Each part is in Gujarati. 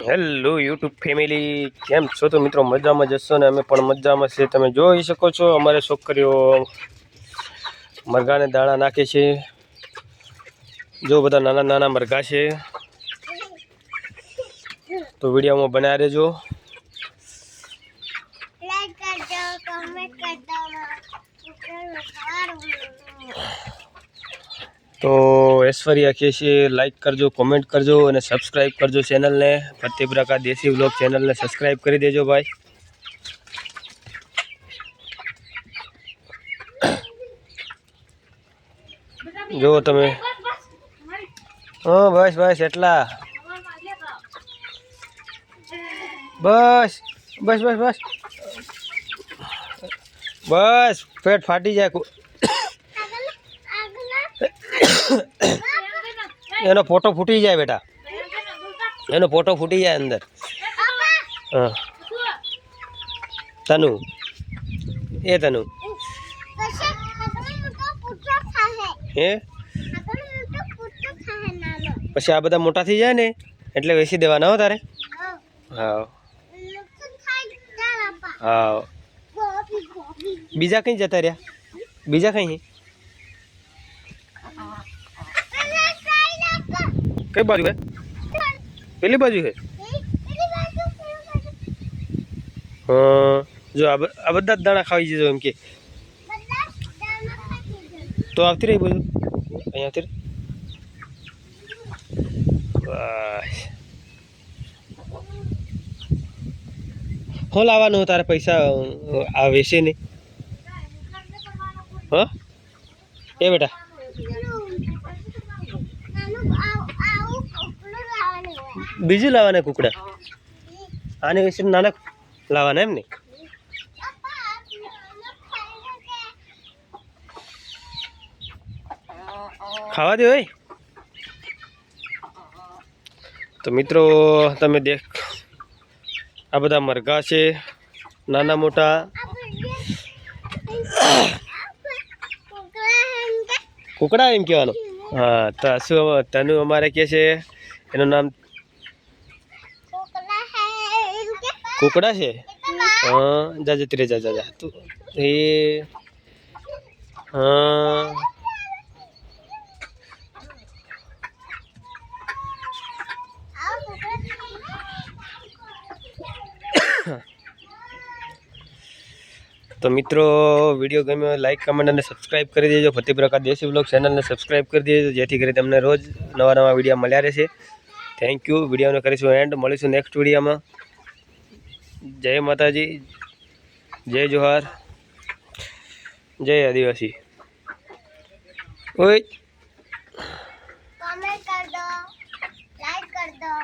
હેલો યુટ્યુબ ફેમિલી, કેમ છો? તો મિત્રો મજામાં જશો ને? અમે પણ મજામાં છે. તમે જોઈ શકો છો અમારે છોકરીઓ મરઘાને દાણા નાખે છે. જો બધા નાના નાના મરઘા છે, તો વિડીયોમાં બનાવી રહેજો. લાઈક કરજો, કમેન્ટ કરજો. તો ઐશ્વર્યા કહે છે લાઈક કરજો, કોમેન્ટ કરજો અને સબસ્ક્રાઈબ કરજો ચેનલને. ફતેપુરા દેશી વ્લોગ ચેનલને સબસ્ક્રાઈબ કરી દેજો ભાઈ. જો તમે, હા બસ બસ એટલા, બસ બસ બસ બસ બસ, પેટ ફાટી જાય. એનો ફોટો ફૂટી જાય બેટા, એનો ફોટો ફૂટી જાય અંદર. હા તનુ, એ તનુ હે, પછી આ બધા મોટા થઈ જાય ને એટલે વેચી દેવાના હો તારે. હા હા, બીજા કઈ જતા રહ્યા? બીજા કઈ કઈ બાજુ હે? પેલી બાજુ હે? હા, જો આ બધા દાણા ખાવી જજો એમ કે તો આવતી રહી બધું અહીંયા આવતી રહી. બસ હું લાવવાનું તારે પૈસા આ વેચે નહીં? હા એ બેટા, બીજું લાવવાના કુકડા? આને વિશે નાના લાવવાના એમ ને? ખાવા દે હોય તો મિત્રો. તમે દેખ, આ બધા મરઘા છે નાના મોટા. કુકડા એમ કહેવાનું? હા, તો શું તનુ અમારે કે છે એનું નામ કુકડા છે? હા જા જતી રે, જા જા જા તું. એ હા તો મિત્રો વિડીયો ગમ્યો લાઈક કમેન્ટ અને સબસ્ક્રાઈબ કરી દેજો. ફતેપુરા દેશી વ્લોગ ચેનલને સબસ્ક્રાઈબ કરી દેજો, જેથી કરી તમને રોજ નવા નવા વિડીયો મળ્યા રહેશે. Thank you. વિડીયોને કરીશું એન્ડ, મળીશું નેક્સ્ટ વિડીયોમાં. જય માતાજી, જય જોહાર, જય આદિવાસી. ઓય કમેન્ટ કરજો, લાઈક કરજો.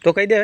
તો કહી દે.